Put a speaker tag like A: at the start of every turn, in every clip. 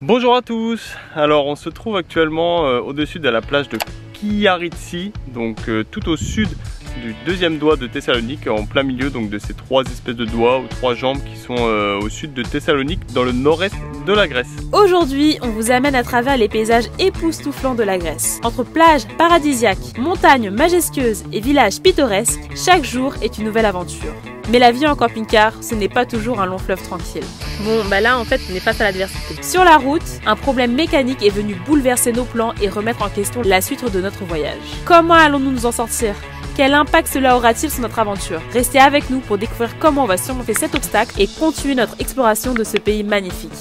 A: Bonjour à tous, alors on se trouve actuellement au-dessus de la plage de Kiaritsi, donc tout au sud du deuxième doigt de Thessalonique, en plein milieu donc de ces trois espèces de doigts ou trois jambes qui sont au sud de Thessalonique, dans le nord-est de la Grèce.
B: Aujourd'hui, on vous amène à travers les paysages époustouflants de la Grèce. Entre plages paradisiaques, montagnes majestueuses et villages pittoresques, chaque jour est une nouvelle aventure. Mais la vie en camping-car, ce n'est pas toujours un long fleuve tranquille.
C: Bon, bah là en fait on est face à l'adversité.
B: Sur la route, un problème mécanique est venu bouleverser nos plans et remettre en question la suite de notre voyage. Comment allons-nous nous en sortir ? Quel impact cela aura-t-il sur notre aventure? Restez avec nous pour découvrir comment on va surmonter cet obstacle et continuer notre exploration de ce pays magnifique.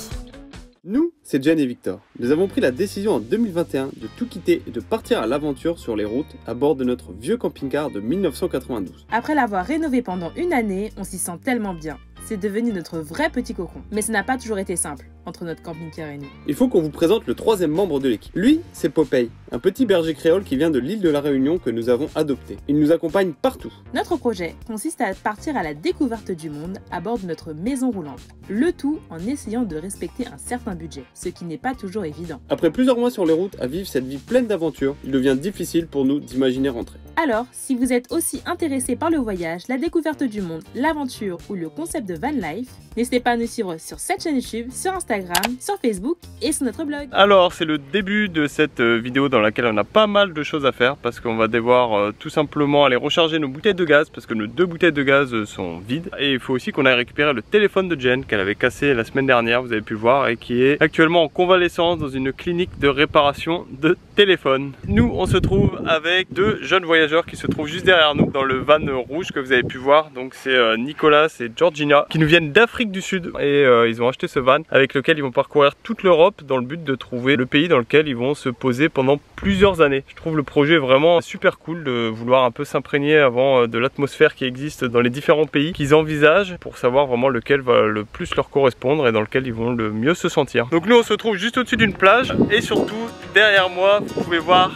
D: Nous, c'est Jen et Victor. Nous avons pris la décision en 2021 de tout quitter et de partir à l'aventure sur les routes à bord de notre vieux camping-car de 1992.
B: Après l'avoir rénové pendant une année, on s'y sent tellement bien. C'est devenu notre vrai petit cocon. Mais ce n'a pas toujours été simple entre notre camping-car et nous.
D: Il faut qu'on vous présente le troisième membre de l'équipe. Lui, c'est Popeye, un petit berger créole qui vient de l'île de la Réunion que nous avons adopté. Il nous accompagne partout.
B: Notre projet consiste à partir à la découverte du monde à bord de notre maison roulante. Le tout en essayant de respecter un certain budget, ce qui n'est pas toujours évident.
D: Après plusieurs mois sur les routes à vivre cette vie pleine d'aventures, il devient difficile pour nous d'imaginer rentrer.
B: Alors, si vous êtes aussi intéressé par le voyage, la découverte du monde, l'aventure ou le concept de van life, n'hésitez pas à nous suivre sur cette chaîne YouTube, sur Instagram, sur Facebook et sur notre blog.
A: Alors c'est le début de cette vidéo dans laquelle on a pas mal de choses à faire parce qu'on va devoir tout simplement aller recharger nos bouteilles de gaz parce que nos 2 bouteilles de gaz sont vides. Et il faut aussi qu'on aille récupérer le téléphone de Jen qu'elle avait cassé la semaine dernière, vous avez pu le voir, et qui est actuellement en convalescence dans une clinique de réparation de téléphone. Nous on se trouve avec 2 jeunes voyageurs qui se trouvent juste derrière nous dans le van rouge que vous avez pu voir. Donc c'est Nicolas et Georgina qui nous viennent d'Afrique du Sud et ils ont acheté ce van avec lequel ils vont parcourir toute l'Europe dans le but de trouver le pays dans lequel ils vont se poser pendant plusieurs années. Je trouve le projet vraiment super cool de vouloir un peu s'imprégner avant de l'atmosphère qui existe dans les différents pays qu'ils envisagent pour savoir vraiment lequel va le plus leur correspondre et dans lequel ils vont le mieux se sentir. Donc nous on se trouve juste au-dessus d'une plage et surtout derrière moi vous pouvez voir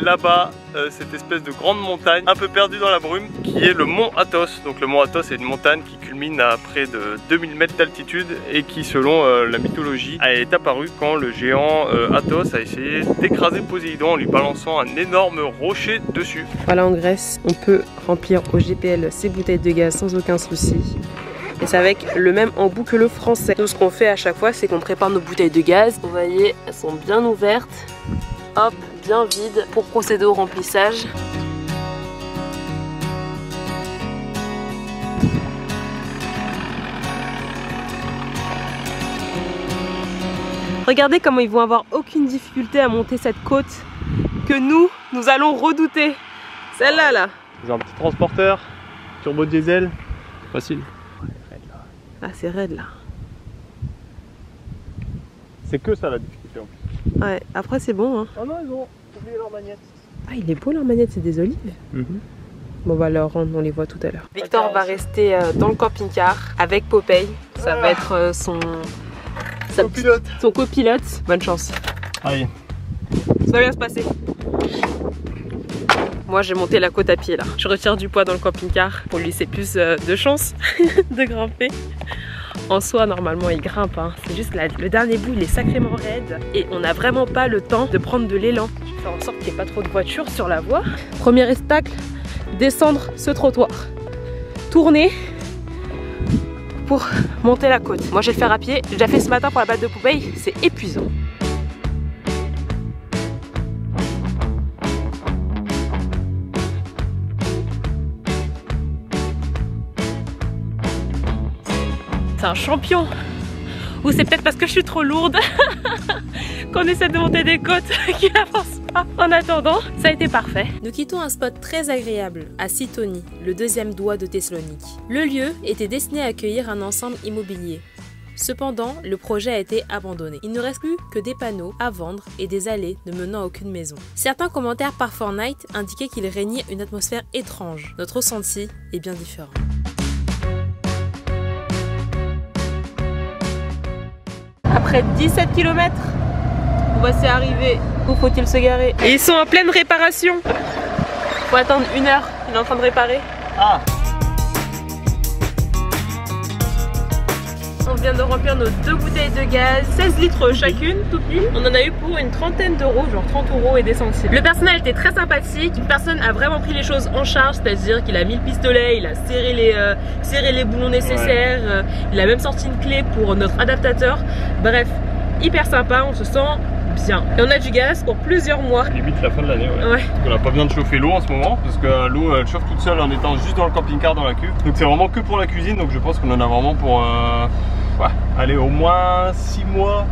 A: là-bas cette espèce de grande montagne un peu perdue dans la brume qui est le mont Athos. Donc le mont Athos est une montagne qui culmine à près de 2000 mètres d'altitude et qui selon la mythologie est apparue quand le géant Athos a essayé d'écraser Poséidon en lui balançant un énorme rocher dessus.
C: Voilà, en Grèce on peut remplir au GPL ses bouteilles de gaz sans aucun souci. Et c'est avec le même embout que le français. Nous ce qu'on fait à chaque fois c'est qu'on prépare nos bouteilles de gaz. Vous voyez, elles sont bien ouvertes. Hop, bien vide pour procéder au remplissage. Regardez comment ils vont avoir aucune difficulté à monter cette côte que nous allons redouter. Celle-là, là.
A: Ils ont un petit transporteur, turbo diesel, facile.
C: Ah, c'est raide là.
A: C'est que ça la difficulté en plus.
C: Ouais, après c'est bon. Hein.
A: Oh non, ils ont oublié leur magnète.
C: Ah, il est beau leur manette, c'est des olives. Bon, bah leur rendre, on les voit tout à l'heure. Victor va rester dans le camping-car avec Popeye. Ça va être son copilote. Bonne chance.
A: Allez.
C: Ça va bien se passer. Moi j'ai monté la côte à pied là. Je retire du poids dans le camping-car pour lui laisser plus de chance de grimper. En soi normalement il grimpe, hein. C'est juste le dernier bout il est sacrément raide et on n'a vraiment pas le temps de prendre de l'élan. Je vais faire en sorte qu'il n'y ait pas trop de voitures sur la voie. Premier obstacle, descendre ce trottoir. Tourner pour monter la côte. Moi je vais le faire à pied, j'ai déjà fait ce matin pour la balade de Popeye, c'est épuisant. C'est un champion. Ou c'est peut-être parce que je suis trop lourde qu'on essaie de monter des côtes qui n'avancent pas. En attendant, ça a été parfait.
B: Nous quittons un spot très agréable à Sitoni, le deuxième doigt de Thessalonique. Le lieu était destiné à accueillir un ensemble immobilier. Cependant, le projet a été abandonné. Il ne reste plus que des panneaux à vendre et des allées ne menant à aucune maison. Certains commentaires par Fortnite indiquaient qu'il régnait une atmosphère étrange. Notre ressenti est bien différent.
C: Après 17 km, on va s'y arriver. Où faut-il se garer? Et ils sont en pleine réparation. Faut attendre 1 heure, il est en train de réparer.
A: Ah.
C: vient de remplir nos 2 bouteilles de gaz, 16 litres chacune, tout pile. On en a eu pour une trentaine d'euros, genre 30 € et des centimes. Le personnel était très sympathique, personne a vraiment pris les choses en charge, c'est-à-dire qu'il a mis le pistolet, il a serré les boulons nécessaires, il a même sorti une clé pour notre adaptateur. Bref, hyper sympa, on se sent bien. Et on a du gaz pour plusieurs mois.
A: Limite la fin de l'année, ouais. On n'a pas besoin de chauffer l'eau en ce moment, parce que l'eau elle chauffe toute seule en étant juste dans le camping-car dans la cuve. Donc c'est vraiment que pour la cuisine, donc je pense qu'on en a vraiment pour allez, au moins 6 mois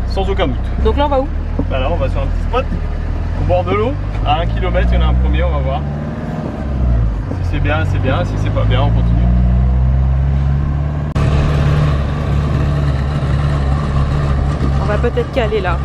A: sans aucun doute.
C: Donc là on va où?
A: Bah là on va sur un petit spot au bord de l'eau, à 1 km, il y en a un premier, on va voir. Si c'est bien, c'est bien, si c'est pas bien, on continue.
C: On va peut-être caler là.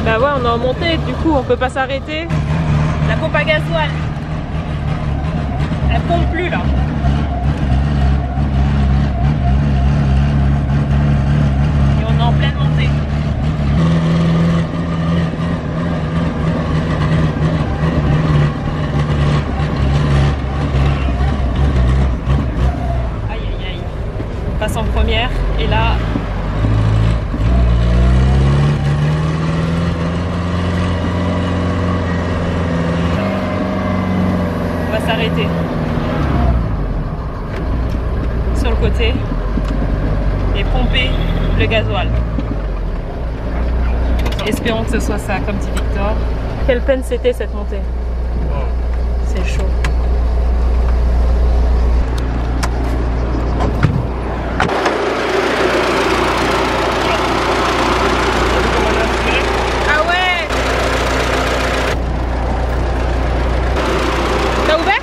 C: Bah ouais, on est en montée, du coup on peut pas s'arrêter. La pompe à gasoil, elle pompe plus là. Et on est en pleine montée. Aïe aïe aïe. On passe en première et là. S'arrêter sur le côté et pomper le gasoil. Espérons que ce soit ça, comme dit Victor. Quelle peine c'était cette montée. C'est chaud. Ah ouais. T'as ouvert?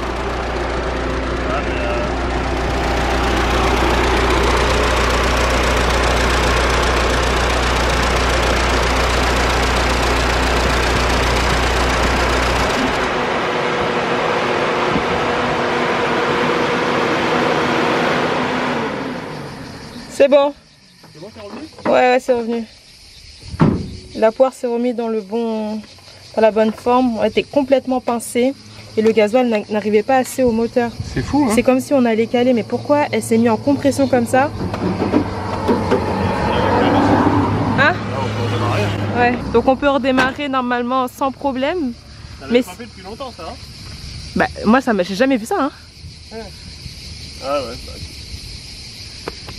C: C'est bon.
A: C'est bon, c'est revenu?
C: Ouais, c'est revenu. La poire s'est remise dans la bonne forme. On était complètement pincé et le gasoil n'arrivait pas assez au moteur.
A: C'est fou, hein?
C: C'est comme si on allait caler, mais pourquoi elle s'est mise en compression comme ça? Hein? Ouais. Donc on peut redémarrer normalement sans problème.
A: Ça
C: mais
A: pas fait depuis longtemps ça, hein?
C: Bah moi j'ai jamais vu ça, hein.
A: Ouais. Ah ouais.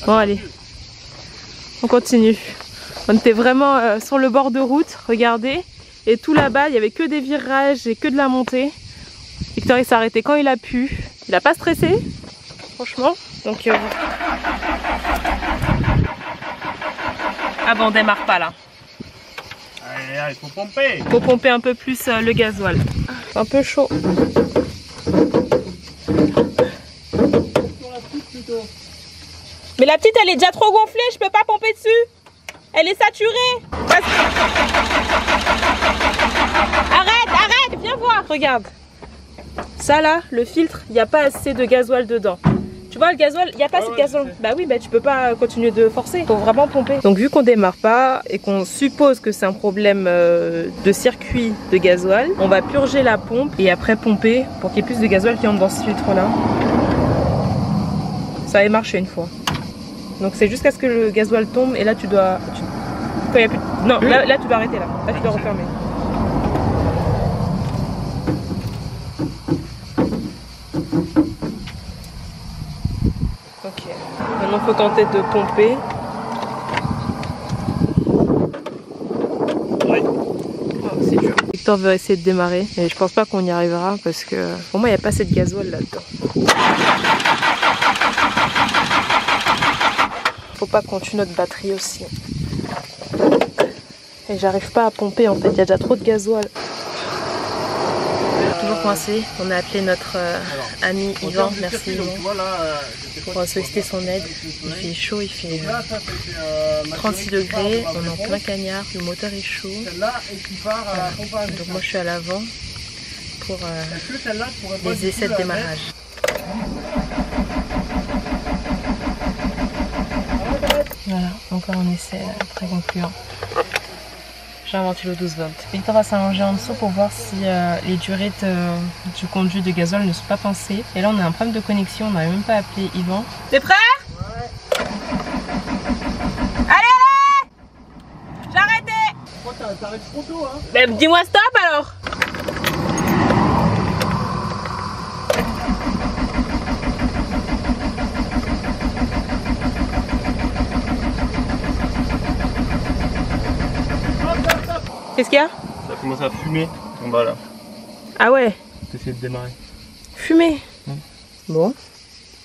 C: Bon allez, on continue. On était vraiment sur le bord de route, regardez. Et tout là-bas, il n'y avait que des virages et que de la montée. Victor il s'est arrêté quand il a pu. Il n'a pas stressé, franchement. Donc ah bon, on démarre pas là.
A: Allez, il faut pomper.
C: Il faut pomper un peu plus le gasoil. C'est un peu chaud. Mais la petite elle est déjà trop gonflée, je peux pas pomper dessus. Elle est saturée. Arrête, viens voir. Regarde. Ça là, le filtre, il n'y a pas assez de gasoil dedans. Tu vois le gasoil, il n'y a pas assez de gasoil. Bah oui, bah tu peux pas continuer de forcer. Faut vraiment pomper. Donc vu qu'on démarre pas et qu'on suppose que c'est un problème de circuit de gasoil, on va purger la pompe et après pomper pour qu'il y ait plus de gasoil qui entre dans ce filtre là. Ça avait marché une fois. Donc c'est jusqu'à ce que le gasoil tombe et là tu dois... Quand il y a plus... Non, là tu dois arrêter là. Là tu dois refermer. Ok. Maintenant il faut tenter de pomper.
A: Ouais.
C: Oh, c'est dur. Victor veut essayer de démarrer mais je pense pas qu'on y arrivera parce que pour moi il n'y a pas assez de gasoil là-dedans. Faut pas qu'on tue notre batterie aussi. Et j'arrive pas à pomper en fait, il y a déjà trop de gasoil. toujours coincé. On a appelé notre ami Yvan, merci Yvan, pour solliciter son aide. Il fait chaud, il fait 36 degrés, on est en plein cagnard, le moteur est chaud. Voilà. Donc moi je suis à l'avant pour les essais de démarrage. Voilà, encore un essai très concluant. J'ai un ventilo 12 volts. Victor va s'allonger en dessous pour voir si les durées du conduit de gazole ne sont pas pincées. Et là on a un problème de connexion, on n'avait même pas appelé Yvan. T'es prêt? Ouais. Allez, allez! J'ai arrêté!
A: Pourquoi t'arrêtes trop tôt, hein?
C: Ben dis-moi stop alors! Qu'est-ce qu'il y a?
A: Ça commence à fumer en bas là.
C: Ah ouais?
A: T'essaies de démarrer.
C: Fumer? Bon.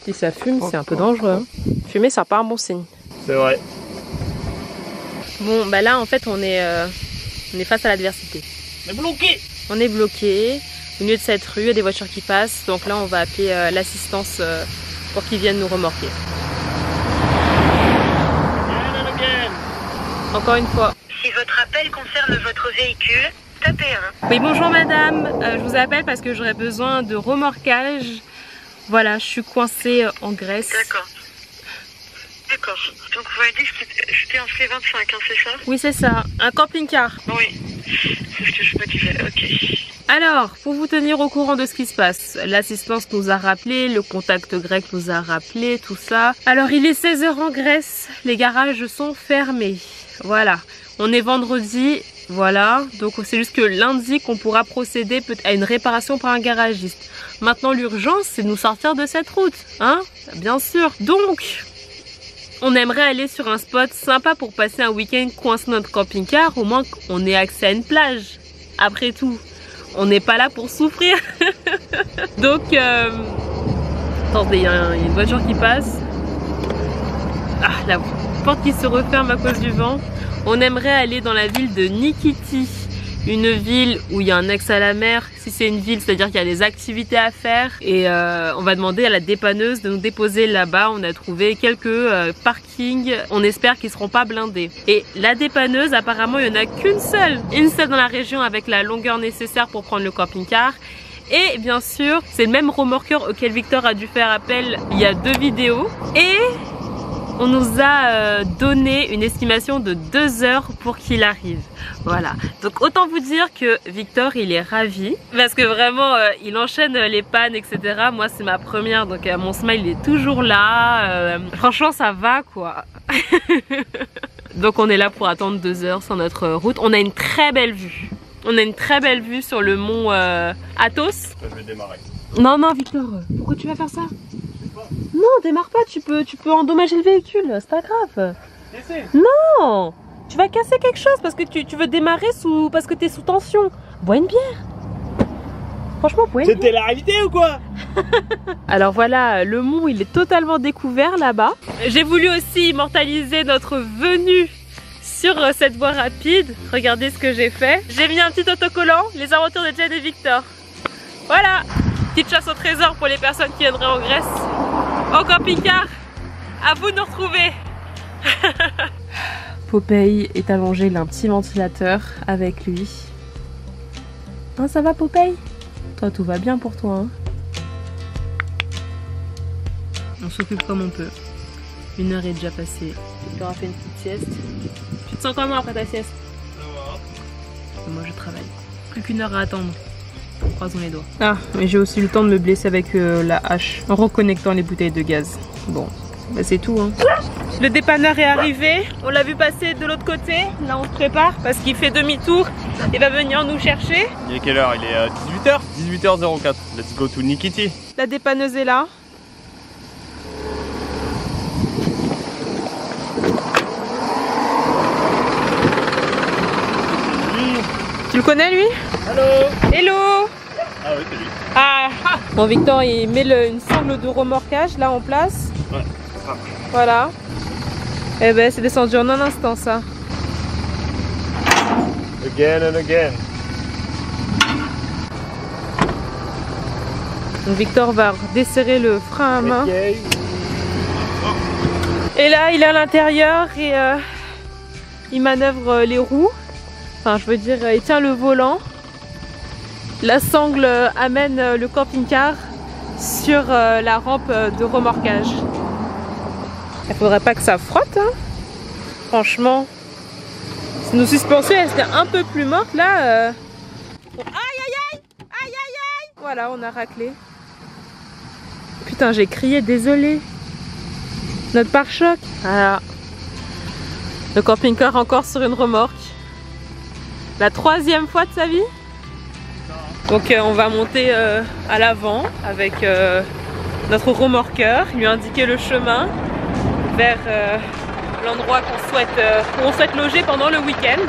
C: Si ça fume, c'est un peu dangereux. Hein. Fumer, ça n'a pas un bon signe.
A: C'est vrai.
C: Bon, bah là en fait on est face à l'adversité.
A: On est bloqué! On
C: est bloqué. Au milieu de cette rue, il y a des voitures qui passent. Donc là on va appeler l'assistance pour qu'ils viennent nous remorquer. Encore une fois.
E: Si votre appel concerne votre véhicule, tapez 1.
C: Oui, bonjour madame, je vous appelle parce que j'aurais besoin de remorquage. Voilà, je suis coincée en Grèce.
E: D'accord. D'accord. Donc vous m'avez dit que c'était en C25, hein, c'est ça?
C: Oui, c'est ça. Un camping-car.
E: Oui, c'est ce que je me disais, ok.
C: Alors, pour vous tenir au courant de ce qui se passe, l'assistance nous a rappelé, le contact grec nous a rappelé, tout ça. Alors, il est 16 h en Grèce, les garages sont fermés. Voilà. On est vendredi, voilà, donc c'est juste que lundi qu'on pourra procéder à une réparation par un garagiste. Maintenant l'urgence c'est de nous sortir de cette route, hein, bien sûr. Donc, on aimerait aller sur un spot sympa pour passer un week-end coincé notre camping-car, au moins qu'on ait accès à une plage. Après tout, on n'est pas là pour souffrir. Donc, attendez, il y a une voiture qui passe. Ah, la porte qui se referme à cause du vent. On aimerait aller dans la ville de Nikiti, une ville où il y a un accès à la mer. Si c'est une ville, c'est-à-dire qu'il y a des activités à faire. Et on va demander à la dépanneuse de nous déposer là-bas. On a trouvé quelques parkings. On espère qu'ils ne seront pas blindés. Et la dépanneuse, apparemment, il n'y en a qu'une seule. Une seule dans la région avec la longueur nécessaire pour prendre le camping-car. Et bien sûr, c'est le même remorqueur auquel Victor a dû faire appel il y a 2 vidéos. Et on nous a donné une estimation de 2 heures pour qu'il arrive. Voilà. Donc autant vous dire que Victor il est ravi. Parce que vraiment il enchaîne les pannes etc. Moi c'est ma première donc mon smile il est toujours là. Franchement ça va quoi. Donc on est là pour attendre 2 heures sur notre route. On a une très belle vue. On a une très belle vue sur le mont Athos.
A: Là, je vais démarrer.
C: Non non Victor, pourquoi tu vas faire ça? Non, démarre pas, tu peux endommager le véhicule, c'est pas grave. Non, tu vas casser quelque chose parce que tu veux démarrer parce que t'es sous tension. Bois une bière. Franchement, bois une bière.
A: C'était la réalité ou quoi?
C: Alors voilà, le mont il est totalement découvert là-bas. J'ai voulu aussi immortaliser notre venue sur cette voie rapide. Regardez ce que j'ai fait. J'ai mis un petit autocollant, les aventures de Jen et Victor. Voilà, petite chasse au trésor pour les personnes qui viendraient en Grèce. En camping-car, à vous de nous retrouver. Popeye est allongé, il a un petit ventilateur avec lui. Hein, ça va Popeye? Toi tout va bien pour toi hein? On s'occupe comme on peut. 1 heure est déjà passée. Tu auras fait une petite sieste. Tu te sens comment après ta sieste?
A: Ça va.
C: Moi je travaille. Plus qu'1 heure à attendre. Croisons les doigts. Ah, mais j'ai aussi eu le temps de me blesser avec la hache en reconnectant les bouteilles de gaz. Bon, bah c'est tout hein. Le dépanneur est arrivé, on l'a vu passer de l'autre côté. Là on se prépare parce qu'il fait demi-tour et va venir nous chercher.
A: Il est quelle heure? Il est 18h? 18h04. Let's go to Nikiti.
C: La dépanneuse est là. Tu le connais lui?
A: Hello.
C: Hello.
A: Ah oui c'est lui.
C: Ah. Bon Victor il met une sangle de remorquage là en place.
A: Ouais. Ah.
C: Voilà. Et ben c'est descendu en un instant ça.
A: Again and again.
C: Donc Victor va desserrer le frein à main. Et là il est à l'intérieur et il manœuvre les roues. Enfin je veux dire il tient le volant. La sangle amène le camping-car sur la rampe de remorquage. Il faudrait pas que ça frotte hein. Franchement. Si nos suspensions elles étaient un peu plus mortes là. Aïe aïe aïe. Aïe aïe aïe. Voilà on a raclé. Putain j'ai crié désolé. Notre pare-choc. Voilà. Le camping-car encore sur une remorque. La 3e fois de sa vie. Donc on va monter à l'avant avec notre remorqueur, lui indiquer le chemin vers l'endroit qu'on souhaite loger pendant le week-end.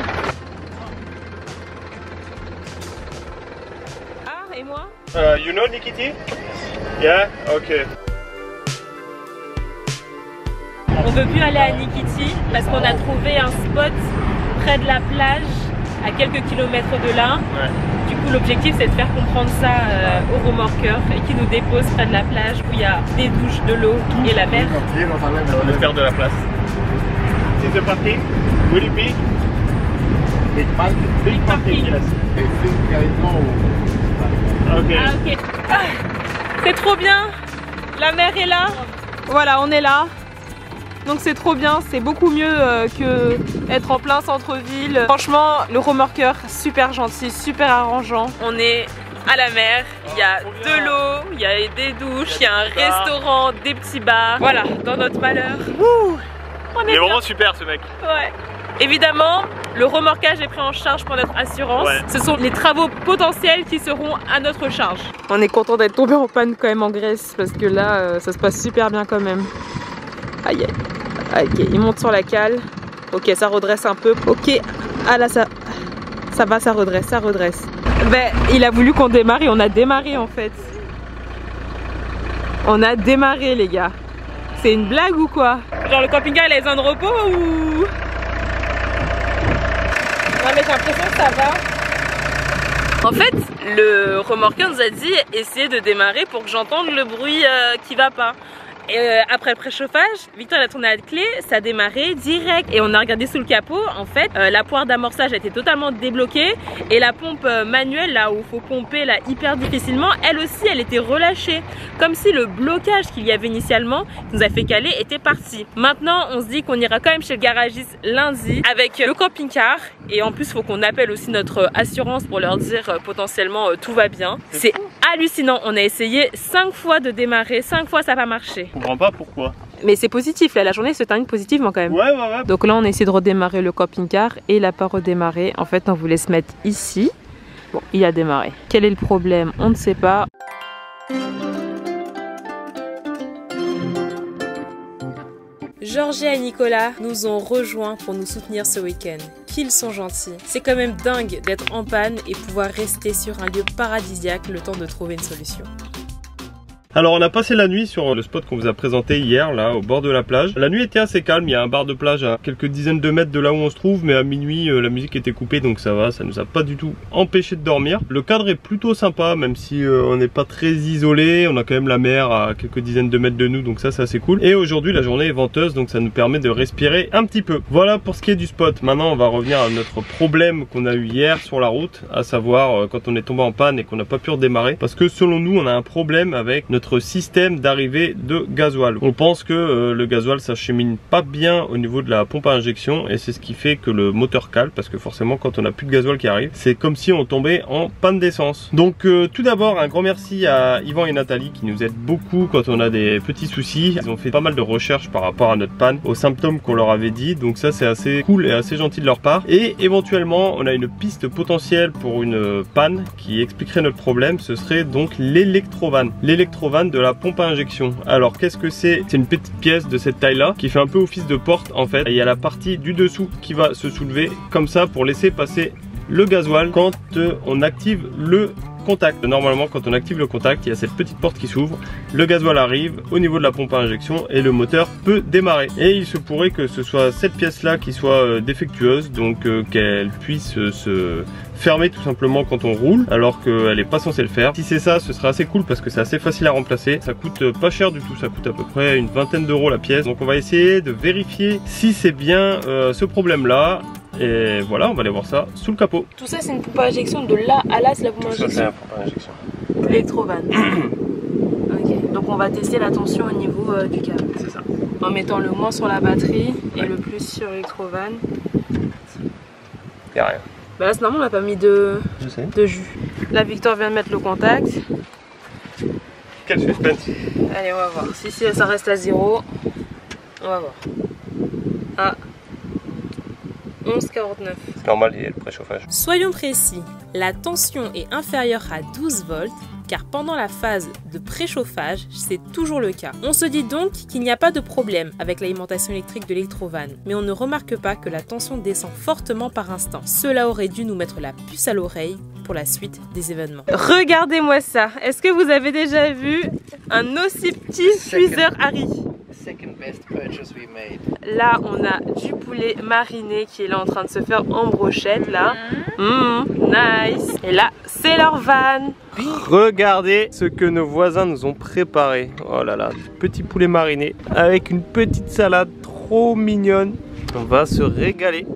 C: Ah, et moi?
A: You know Nikiti? Yeah? Ok.
C: On veut plus aller à Nikiti parce qu'on a trouvé un spot près de la plage à quelques kilomètres de là.
A: Ouais.
C: Du coup l'objectif c'est de faire comprendre ça au remorqueur et qui nous dépose près de la plage où il y a des douches, de l'eau et la mer.
A: On espère de la place. C'est the parking? Will it be?
C: Big parking.
A: Yes. Ok.
C: Ah ok. Ah, c'est trop bien. La mer est là. Voilà on est là. Donc c'est trop bien, c'est beaucoup mieux que être en plein centre-ville. Franchement, le remorqueur, super gentil, super arrangeant. On est à la mer, il y a de l'eau, il y a des douches, il y a un restaurant, des petits bars. Voilà, dans notre malheur. Ouh, on
A: Il est vraiment super ce mec.
C: Ouais. Évidemment, le remorquage est pris en charge par notre assurance.
A: Ouais.
C: Ce sont les travaux potentiels qui seront à notre charge. On est content d'être tombé en panne quand même en Grèce parce que là, ça se passe super bien quand même. Aïe aïe. Ok, il monte sur la cale. Ok, ça redresse un peu. Ok, ah là ça va, ça redresse, ça redresse. Ben, il a voulu qu'on démarre et on a démarré en fait. On a démarré les gars. C'est une blague ou quoi? Genre le camping-car il a besoin de repos ou... Non mais j'ai l'impression que ça va. En fait, le remorqueur nous a dit essayez de démarrer pour que j'entende le bruit qui va pas. Et après le préchauffage, Victor a tourné la clé, ça a démarré direct et on a regardé sous le capot. En fait, la poire d'amorçage a été totalement débloquée et la pompe manuelle, là où il faut pomper là hyper difficilement, elle aussi, elle était relâchée. Comme si le blocage qu'il y avait initialement, qui nous a fait caler, était parti. Maintenant, on se dit qu'on ira quand même chez le garagiste lundi avec le camping-car et en plus, il faut qu'on appelle aussi notre assurance pour leur dire potentiellement tout va bien. C'est hallucinant. On a essayé 5 fois de démarrer, 5 fois ça n'a pas marché.
A: Je comprends pas pourquoi.
C: Mais c'est positif, là, la journée se termine positivement quand même.
A: Ouais.
C: Donc là on a essayé de redémarrer le camping-car et il n'a pas redémarré. En fait on voulait se mettre ici. Bon, il a démarré. Quel est le problème? On ne sait pas.
B: Georgia et Nicolas nous ont rejoints pour nous soutenir ce week-end. Qu'ils sont gentils. C'est quand même dingue d'être en panne et pouvoir rester sur un lieu paradisiaque le temps de trouver une solution.
A: Alors on a passé la nuit sur le spot qu'on vous a présenté hier, là au bord de la plage. La nuit était assez calme, il y a un bar de plage à quelques dizaines de mètres de là où on se trouve, mais à minuit la musique était coupée donc ça va, ça nous a pas du tout empêché de dormir. Le cadre est plutôt sympa, même si on n'est pas très isolé, on a quand même la mer à quelques dizaines de mètres de nous, donc ça c'est assez cool. Et aujourd'hui la journée est venteuse, donc ça nous permet de respirer un petit peu. Voilà pour ce qui est du spot. Maintenant on va revenir à notre problème qu'on a eu hier sur la route, à savoir quand on est tombé en panne et qu'on n'a pas pu redémarrer, parce que selon nous on a un problème avec notre système d'arrivée de gasoil. On pense que le gasoil s'achemine pas bien au niveau de la pompe à injection et c'est ce qui fait que le moteur cale, parce que forcément quand on a plus de gasoil qui arrive, c'est comme si on tombait en panne d'essence. Donc tout d'abord un grand merci à Yvan et Nathalie qui nous aident beaucoup quand on a des petits soucis. Ils ont fait pas mal de recherches par rapport à notre panne, aux symptômes qu'on leur avait dit, donc ça c'est assez cool et assez gentil de leur part. Et éventuellement on a une piste potentielle pour une panne qui expliquerait notre problème, ce serait donc l'électrovanne. L'électrovanne de la pompe à injection. Alors qu'est-ce que c'est? C'est une petite pièce de cette taille là qui fait un peu office de porte en fait. Et il y a la partie du dessous qui va se soulever comme ça pour laisser passer le gasoil quand on active le contact. Normalement quand on active le contact, il y a cette petite porte qui s'ouvre, le gasoil arrive au niveau de la pompe à injection et le moteur peut démarrer. Et il se pourrait que ce soit cette pièce là qui soit défectueuse, donc qu'elle puisse se fermer tout simplement quand on roule alors qu'elle est pas censée le faire. Si c'est ça, ce serait assez cool parce que c'est assez facile à remplacer. Ça coûte pas cher du tout, ça coûte à peu près une vingtaine d'euros la pièce. Donc on va essayer de vérifier si c'est bien ce problème là. Et voilà, on va aller voir ça sous le capot.
C: Tout ça c'est une pompe à injection, de là à là c'est la pompe à injection.
A: Ça c'est la pompe à injection.
C: L'électrovanne. Ok, donc on va tester la tension au niveau du câble.
A: C'est ça.
C: En mettant le moins sur la batterie et le plus sur l'électrovanne.
A: Y'a rien.
C: Bah là c'est normal, on n'a pas mis de jus. Là Victor vient de mettre le contact.
A: Quel suspense.
C: Allez, on va voir. Si ça reste à 0, on va voir. Ah, 11,49.
A: C'est normal, il y a le préchauffage.
B: Soyons précis, la tension est inférieure à 12 volts car pendant la phase de préchauffage, c'est toujours le cas. On se dit donc qu'il n'y a pas de problème avec l'alimentation électrique de l'électrovanne, mais on ne remarque pas que la tension descend fortement par instant. Cela aurait dû nous mettre la puce à l'oreille pour la suite des événements.
C: Regardez-moi ça. Est-ce que vous avez déjà vu un aussi petit cuiseur Harry? Là, on a du poulet mariné qui est là en train de se faire en brochette là. Nice. Et là, c'est leur van.
A: Regardez ce que nos voisins nous ont préparé. Oh là là, du petit poulet mariné avec une petite salade trop mignonne. On va se régaler.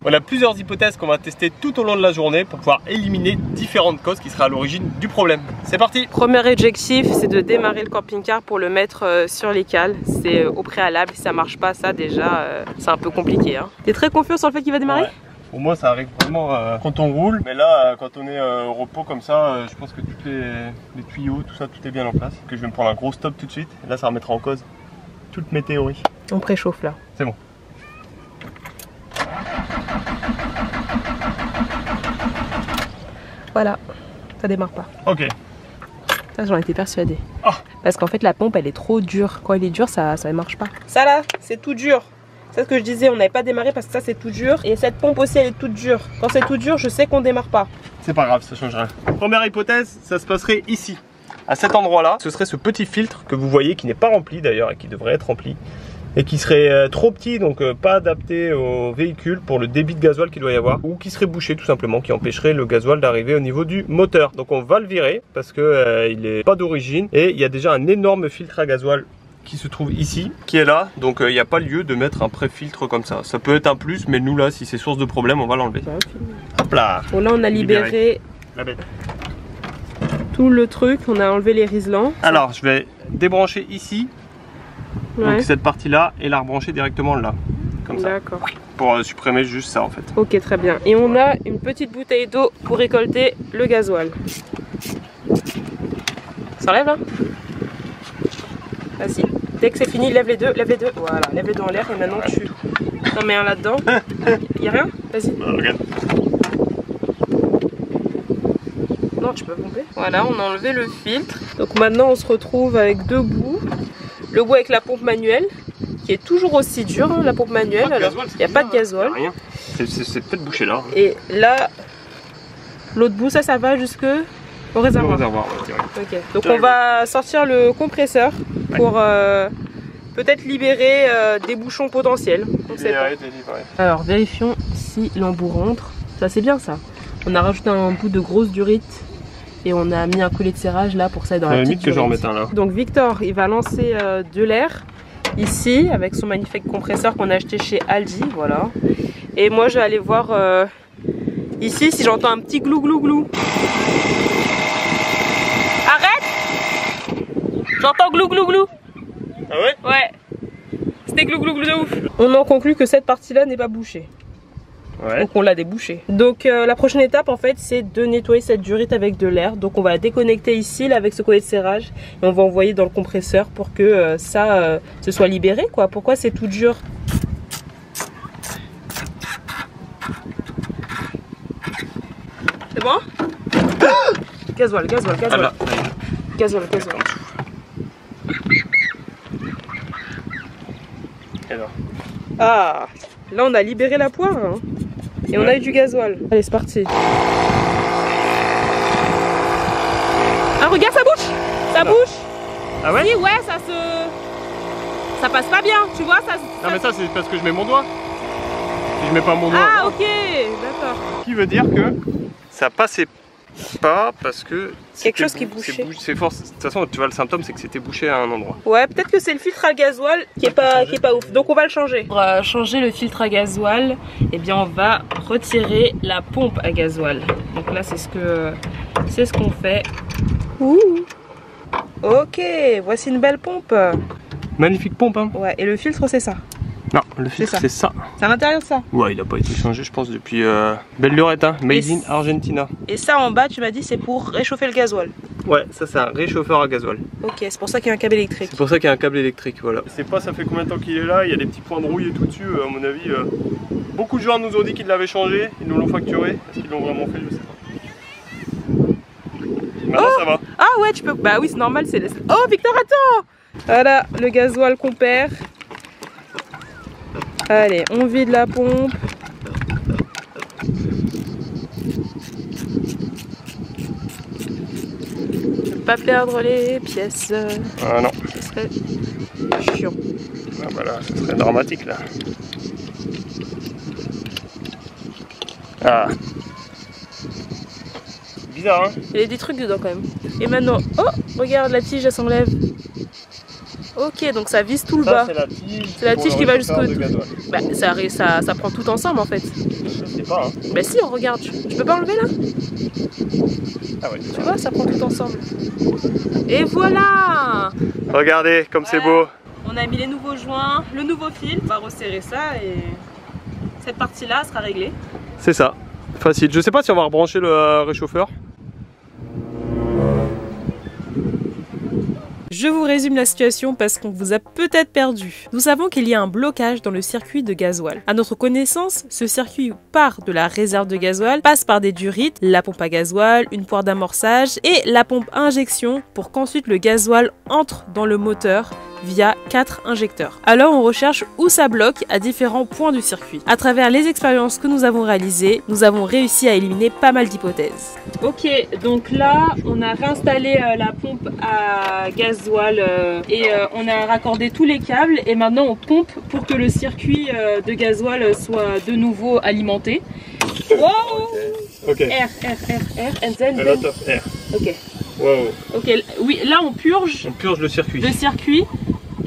A: On a plusieurs hypothèses qu'on va tester tout au long de la journée pour pouvoir éliminer différentes causes qui seraient à l'origine du problème. C'est parti!
C: Premier objectif, c'est de démarrer le camping-car pour le mettre sur les cales. C'est au préalable, si ça marche pas, ça déjà, c'est un peu compliqué. Hein. T'es très confiant sur le fait qu'il va démarrer?
A: Ouais. Pour moi, ça arrive vraiment quand on roule. Mais là, quand on est au repos comme ça, je pense que tous les tuyaux, tout ça, tout est bien en place. Que je vais me prendre un gros stop tout de suite. Et là, ça remettra en cause toutes mes théories.
C: On préchauffe là.
A: C'est bon.
C: Voilà, ça démarre pas.
A: Ok.
C: Ça, j'en étais persuadée.
A: Oh.
C: Parce qu'en fait, la pompe, elle est trop dure. Quand elle est dure, ça ne marche pas. Ça là, c'est tout dur. C'est ce que je disais, on n'avait pas démarré parce que ça, c'est tout dur. Et cette pompe aussi, elle est toute dure. Quand c'est tout dur, je sais qu'on démarre pas.
A: C'est pas grave, ça change rien. Première hypothèse, ça se passerait ici. À cet endroit-là, ce serait ce petit filtre que vous voyez qui n'est pas rempli d'ailleurs et qui devrait être rempli. Et qui serait trop petit, donc pas adapté au véhicule pour le débit de gasoil qu'il doit y avoir, ou qui serait bouché tout simplement, qui empêcherait le gasoil d'arriver au niveau du moteur. Donc on va le virer parce que il n'est pas d'origine et il y a déjà un énorme filtre à gasoil qui se trouve ici, qui est là, donc il n'y a pas lieu de mettre un pré-filtre comme ça. Ça peut être un plus, mais nous là, si c'est source de problème, on va l'enlever. Hop là.
C: Bon là on a libéré
A: la bête.
C: Tout le truc, on a enlevé les riselants.
A: Alors je vais débrancher ici.
C: Ouais.
A: Donc cette partie là et la rebrancher directement là, comme ça.
C: D'accord.
A: Pour supprimer juste ça en fait.
C: Ok, très bien. Et on a une petite bouteille d'eau pour récolter le gasoil. Ça enlève là? Vas-y. Dès que c'est fini, lève les deux, lève les deux. Voilà, lève les deux en l'air et maintenant tu t'en mets un là-dedans. Y'a rien? Vas-y.
A: Regarde.
C: Non, tu peux pomper. Voilà, on a enlevé le filtre. Donc maintenant on se retrouve avec deux bouts. Le bout avec la pompe manuelle, qui est toujours aussi dure, hein, la pompe manuelle. Il n'y a pas de gasoil.
A: Rien. C'est peut-être bouché là.
C: Et là, l'autre bout, ça va jusque au réservoir. Okay. Donc on va sortir le compresseur pour peut-être libérer des bouchons potentiels. On sait pas. Alors vérifions si l'embout rentre. Ça c'est bien ça. On a rajouté un bout de grosse durite. Et on a mis un collet de serrage là pour ça dans la petite
A: que j'en remette un là.
C: Donc Victor il va lancer de l'air ici avec son magnifique compresseur qu'on a acheté chez Aldi, voilà. Et moi je vais aller voir ici si j'entends un petit glou glou glou. Arrête! J'entends glou glou glou.
A: Ah ouais?
C: Ouais. C'était glou glou glou de ouf. On en conclut que cette partie là n'est pas bouchée.
A: Ouais.
C: Donc on l'a débouché. Donc la prochaine étape en fait c'est de nettoyer cette durite avec de l'air. Donc on va la déconnecter ici là, avec ce collet de serrage et on va envoyer dans le compresseur pour que ça se soit libéré quoi. Pourquoi c'est tout dur? C'est bon? Gasoil, gasoil, gasoil.
A: Ah là.
C: Gasoil, gasoil. Ah, là on a libéré la poire hein. Et on a eu du gasoil. Allez, c'est parti. Ah, regarde, ça bouge. Ça bouge.
A: Ah ouais?
C: Oui, ouais, ça passe pas bien, tu vois ça.
A: Non mais ça c'est parce que je mets mon doigt. Si je mets pas mon doigt.
C: Ah ok, d'accord.
A: Ce qui veut dire que ça passait pas parce que
C: Quelque chose qui bouchait.
A: C'est fort. De toute façon, tu vois le symptôme, c'est que c'était bouché à un endroit.
C: Ouais, peut-être que c'est le filtre à gasoil qui est pas ouf. Donc on va le changer. Pour changer le filtre à gasoil, eh bien on va retirer la pompe à gasoil. Donc là c'est ce qu'on fait. Ouh. Ok, voici une belle pompe.
A: Magnifique pompe hein.
C: Ouais, et le filtre c'est ça.
A: Non, le filtre c'est ça.
C: C'est à l'intérieur de ça.
A: Ouais, il a pas été changé je pense depuis belle lurette hein, made in Argentina.
C: Et ça en bas tu m'as dit c'est pour réchauffer le gasoil.
A: Ouais, ça c'est un réchauffeur à gasoil.
C: Ok, c'est pour ça qu'il y a un câble électrique.
A: C'est pour ça qu'il y a un câble électrique, voilà. Je sais pas ça fait combien de temps qu'il est là, il y a des petits points de rouille et tout dessus, à mon avis. Beaucoup de gens nous ont dit qu'ils l'avaient changé, ils nous l'ont facturé. Est-ce qu'ils l'ont vraiment fait, je sais pas. Maintenant ça va.
C: Ah ouais, tu peux. Bah oui, c'est normal, c'est. Oh Victor, attends. Voilà, le gasoil qu'on perd. Allez, on vide la pompe. Ne pas perdre les pièces.
A: Ah non.
C: Ce serait chiant.
A: Ah bah là, ce serait dramatique là. Ah. Bizarre hein.
C: Il y a des trucs dedans quand même. Et maintenant, oh, regarde, la tige elle s'enlève. Ok, donc ça vise tout le bas.
A: C'est la tige.
C: C'est la tige qui va jusqu'au. Bah, ça prend tout ensemble en fait.
A: Je sais pas hein.
C: Bah si, on regarde. Tu peux pas enlever là?
A: Ah ouais.
C: Tu vois, ça prend tout ensemble. Et voilà!
A: Regardez comme c'est beau.
C: On a mis les nouveaux joints, le nouveau fil. On va resserrer ça et cette partie-là sera réglée.
A: C'est ça. Facile. Je sais pas si on va rebrancher le réchauffeur.
B: Je vous résume la situation parce qu'on vous a peut-être perdu. Nous savons qu'il y a un blocage dans le circuit de gasoil. À notre connaissance, ce circuit part de la réserve de gasoil, passe par des durites, la pompe à gasoil, une poire d'amorçage et la pompe à injection pour qu'ensuite le gasoil entre dans le moteur via 4 injecteurs. Alors on recherche où ça bloque à différents points du circuit. À travers les expériences que nous avons réalisées, nous avons réussi à éliminer pas mal d'hypothèses.
C: Ok, donc là on a réinstallé la pompe à gasoil et on a raccordé tous les câbles et maintenant on pompe pour que le circuit de gasoil soit de nouveau alimenté. Wow.
A: Ok.
C: Air, and then...
A: A lot of air.
C: Ok.
A: Wow.
C: Ok, oui, là on purge
A: le circuit.
C: le circuit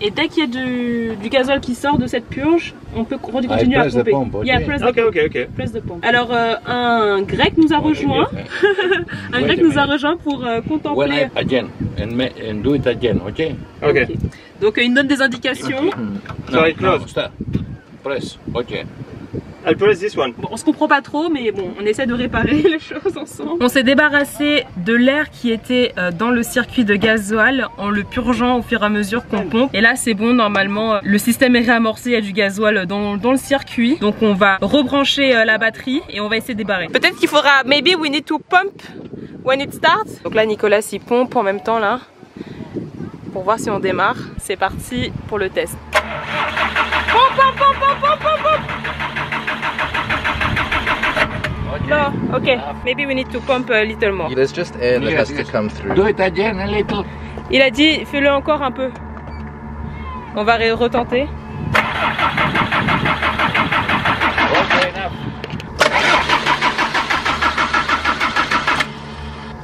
C: et dès qu'il y a du gasoil qui sort de cette purge, on peut continuer à pomper. Press the pump. Alors un grec nous a rejoint. Un grec nous a rejoint pour contempler.
F: And do it again, okay?
A: Ok.
C: Donc il nous donne des indications.
A: Very close.
F: Stop. Press, okay.
A: I'll press this one.
C: Bon, on se comprend pas trop, mais bon, on essaie de réparer les choses ensemble. On s'est débarrassé de l'air qui était dans le circuit de gasoil en le purgeant au fur et à mesure qu'on pompe. Et là, c'est bon, normalement, le système est réamorcé, il y a du gasoil dans le circuit. Donc on va rebrancher la batterie et on va essayer de débarrer. Peut-être qu'il faudra, maybe we need to pump when it starts. Donc là, Nicolas, il pompe en même temps là, pour voir si on démarre. C'est parti pour le test. Pompe, pompe, pompe, pompe, pompe, pompe, pompe. No, okay. Maybe we need to pump a little more.
G: There's just air that has to come through.
F: Do it again a little.
C: Il a dit, fais-le encore un peu. On va retenter.
F: Okay, enough.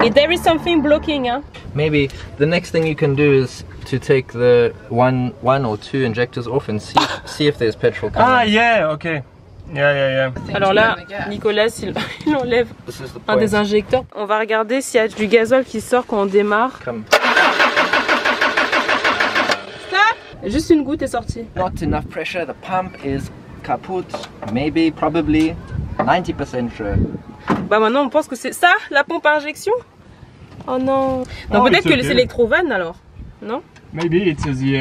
C: And there is something blocking, huh?
G: Maybe the next thing you can do is to take the one or two injectors off and see if there's petrol coming.
A: Ah yeah, ok. Yeah.
C: Alors là, Nicolas, il enlève un des injecteurs. On va regarder s'il y a du gasoil qui sort quand on démarre.
G: Come.
C: Stop! Juste une goutte est sortie.
G: Not enough pressure. The pump is kaput. Maybe, probably, 90% sure.
C: Bah maintenant on pense que c'est ça, la pompe à injection. Oh non. Non, peut-être que c'est l'électrovan alors. Non?
A: Maybe it's the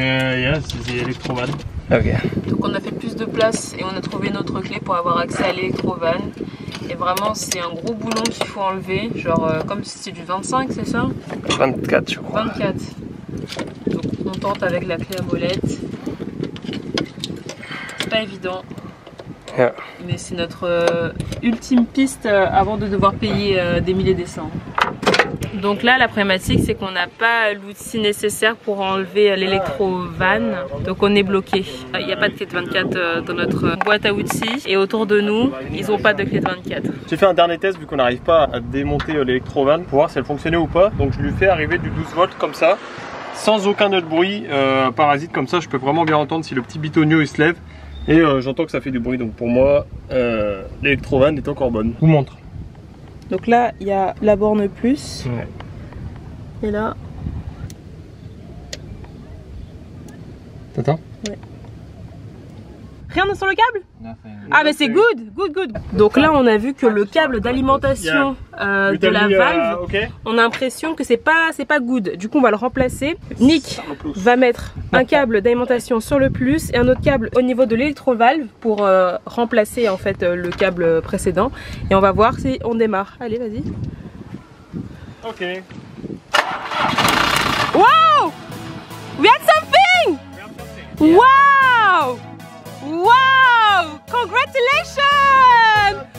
A: electrovan.
G: Okay.
C: Donc on a fait plus de place et on a trouvé notre clé pour avoir accès à l'électrovan. Et vraiment c'est un gros boulon qu'il faut enlever, genre comme si c'était du 25, c'est ça?
A: 24 je crois.
C: 24. Donc on tente avec la clé à molette. C'est pas évident.
A: Yeah.
C: Mais c'est notre ultime piste avant de devoir payer des milliers et des cents. Donc là la problématique c'est qu'on n'a pas l'outil nécessaire pour enlever l'électrovan, donc on est bloqué. Il n'y a pas de clé de 24 dans notre boîte à outils et autour de nous ils n'ont pas de clé de 24.
A: J'ai fait un dernier test vu qu'on n'arrive pas à démonter l'électrovan pour voir si elle fonctionnait ou pas. Donc je lui fais arriver du 12 volts comme ça, sans aucun autre bruit parasite, comme ça je peux vraiment bien entendre si le petit bitonio il se lève. Et j'entends que ça fait du bruit, donc pour moi l'électrovan est encore bonne. Je vous montre.
C: Donc là il y a la borne plus.
A: Ouais.
C: Et là.
A: T'entends?
C: Ouais. Rien sur le câble? Ah mais c'est good. Donc là on a vu que le câble d'alimentation de la valve, on a l'impression que c'est pas good. Du coup on va le remplacer. Nick va mettre un câble d'alimentation sur le plus et un autre câble au niveau de l'électrovalve pour remplacer en fait le câble précédent. Et on va voir si on démarre. Allez vas-y.
A: Ok.
C: Wow! We had something! Wow! Wow! Congratulations!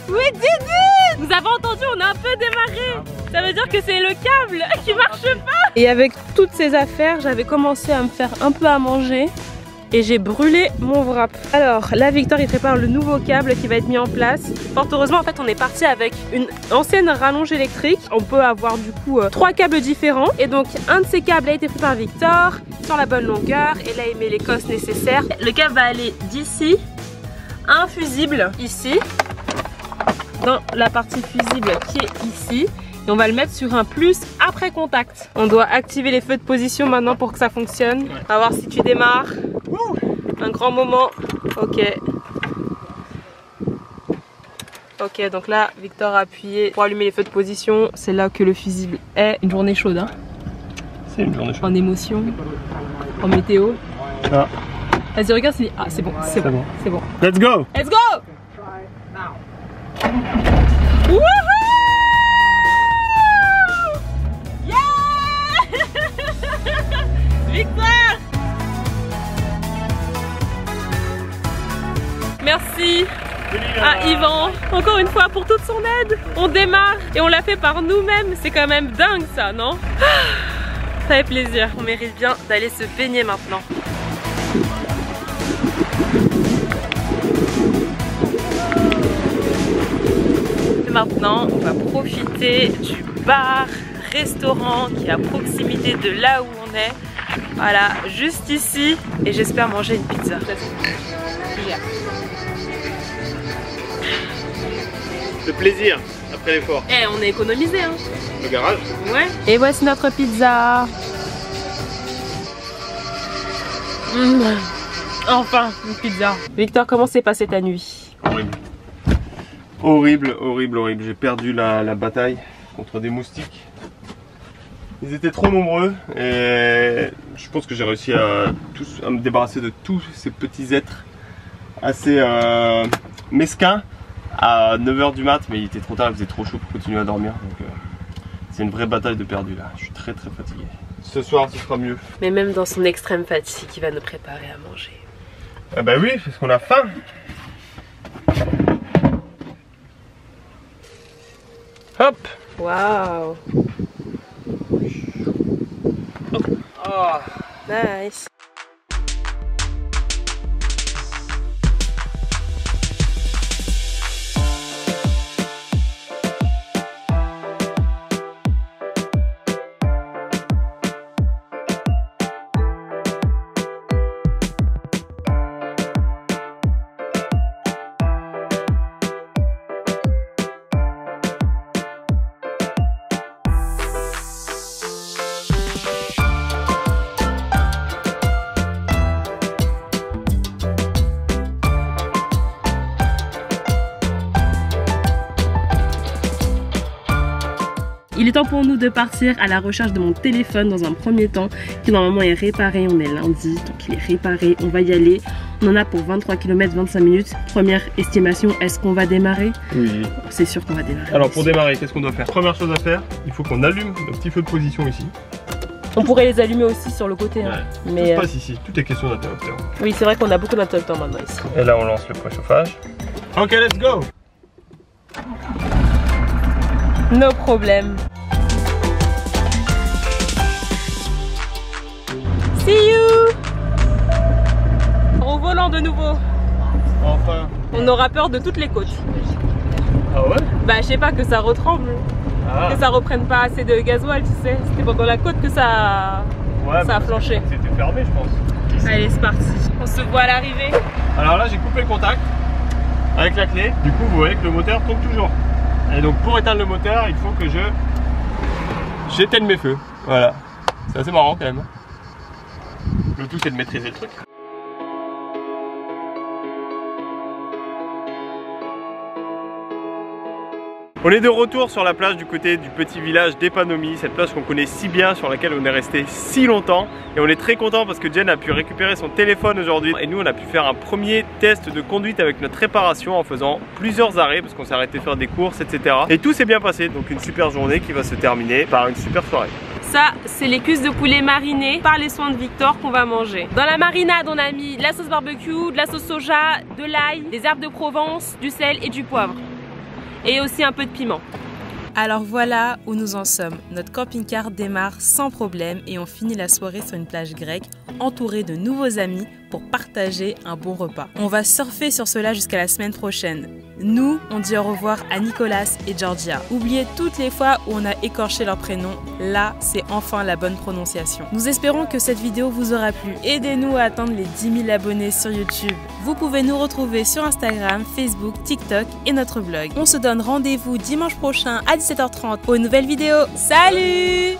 C: We did it! Vous avez entendu, on a un peu démarré. Ça veut dire que c'est le câble qui marche pas. Et avec toutes ces affaires, j'avais commencé à me faire un peu à manger et j'ai brûlé mon wrap. Alors là, Victor il prépare le nouveau câble qui va être mis en place. Fort heureusement, en fait, on est parti avec une ancienne rallonge électrique. On peut avoir du coup 3 câbles différents. Et donc un de ces câbles a été pris par Victor sur la bonne longueur et là il met les cosses nécessaires. Le câble va aller d'ici à un fusible ici, dans la partie fusible qui est ici. Et on va le mettre sur un plus après contact. On doit activer les feux de position maintenant pour que ça fonctionne. On va voir si tu démarres. Un grand moment. Ok. Ok, donc là, Victor a appuyé pour allumer les feux de position. C'est là que le fusible est. Une journée chaude, hein.
A: C'est une journée chaude.
C: En émotion, en météo.
A: Ah.
C: Vas-y, regarde si... Ah, c'est bon, c'est bon, c'est bon.
A: Let's go!
C: Let's go! Wouhou! Yeah! Victoire! Merci à Yvan, encore une fois pour toute son aide. On démarre et on l'a fait par nous-mêmes. C'est quand même dingue ça, non? Ça fait plaisir. On mérite bien d'aller se baigner maintenant. Et maintenant, on va profiter du bar, restaurant qui est à proximité de là où on est. Voilà, juste ici. Et j'espère manger une pizza.
A: Le plaisir après l'effort.
C: Eh, on est économisé, hein.
A: Le garage.
C: Ouais. Et voici notre pizza. Enfin, une pizza. Victor, comment s'est passée ta nuit?
A: Horrible. Horrible, horrible, horrible. J'ai perdu la bataille contre des moustiques. Ils étaient trop nombreux et je pense que j'ai réussi à me débarrasser de tous ces petits êtres assez mesquins à 9 h du mat, mais il était trop tard, il faisait trop chaud pour continuer à dormir. Donc c'est une vraie bataille de perdu là. Je suis très très fatigué. Ce soir ce sera mieux.
C: Mais même dans son extrême fatigue, il va nous préparer à manger.
A: Ah bah oui, parce qu'on a faim. Hop.
C: Waouh.
A: Oh.
C: Nice. Il est temps pour nous de partir à la recherche de mon téléphone dans un premier temps qui normalement est réparé. On est lundi donc il est réparé, on va y aller. On en a pour 23 km 25 minutes. Première estimation, est-ce qu'on va démarrer? Oui. C'est sûr qu'on va démarrer.
A: Alors pour démarrer, qu'est-ce qu'on doit faire? Première chose à faire, il faut qu'on allume nos petits feux de position ici.
C: On pourrait les allumer aussi sur le côté. Hein.
A: Ouais. Mais tout se passe ici, tout est question d'interrupteur.
C: Oui, c'est vrai qu'on a beaucoup d'interrupteurs maintenant ici.
A: Et là on lance le préchauffage. Ok, let's go.
C: No problème. See you. Au volant de nouveau.
A: Enfin.
C: On aura peur de toutes les côtes.
A: Ah ouais?
C: Bah je sais pas, que ça retremble. Que ça reprenne pas assez de gasoil, tu sais. C'était pendant la côte que ça a flanché.
A: C'était fermé, je pense.
C: Allez, c'est parti. On se voit à l'arrivée.
A: Alors là, j'ai coupé le contact avec la clé. Du coup, vous voyez que le moteur tourne toujours. Et donc, pour éteindre le moteur, il faut que j'éteigne mes feux. Voilà. C'est assez marrant quand même. Le tout, c'est de maîtriser le truc. On est de retour sur la plage du côté du petit village d'Epanomi, cette plage qu'on connaît si bien, sur laquelle on est resté si longtemps. Et on est très content parce que Jen a pu récupérer son téléphone aujourd'hui. Et nous, on a pu faire un premier test de conduite avec notre réparation en faisant plusieurs arrêts parce qu'on s'est arrêté faire des courses, etc. Et tout s'est bien passé, donc une super journée qui va se terminer par une super soirée.
C: Ça, c'est les cuisses de poulet marinées par les soins de Victor qu'on va manger. Dans la marinade, on a mis de la sauce barbecue, de la sauce soja, de l'ail, des herbes de Provence, du sel et du poivre. Et aussi un peu de piment.
B: Alors voilà où nous en sommes. Notre camping-car démarre sans problème et on finit la soirée sur une plage grecque entourée de nouveaux amis pour partager un bon repas. On va surfer sur cela jusqu'à la semaine prochaine. Nous, on dit au revoir à Nicolas et Georgia. Oubliez toutes les fois où on a écorché leur prénom. Là, c'est enfin la bonne prononciation. Nous espérons que cette vidéo vous aura plu. Aidez-nous à atteindre les 10 000 abonnés sur YouTube. Vous pouvez nous retrouver sur Instagram, Facebook, TikTok et notre blog. On se donne rendez-vous dimanche prochain à 17h30 pour une nouvelle vidéo. Salut!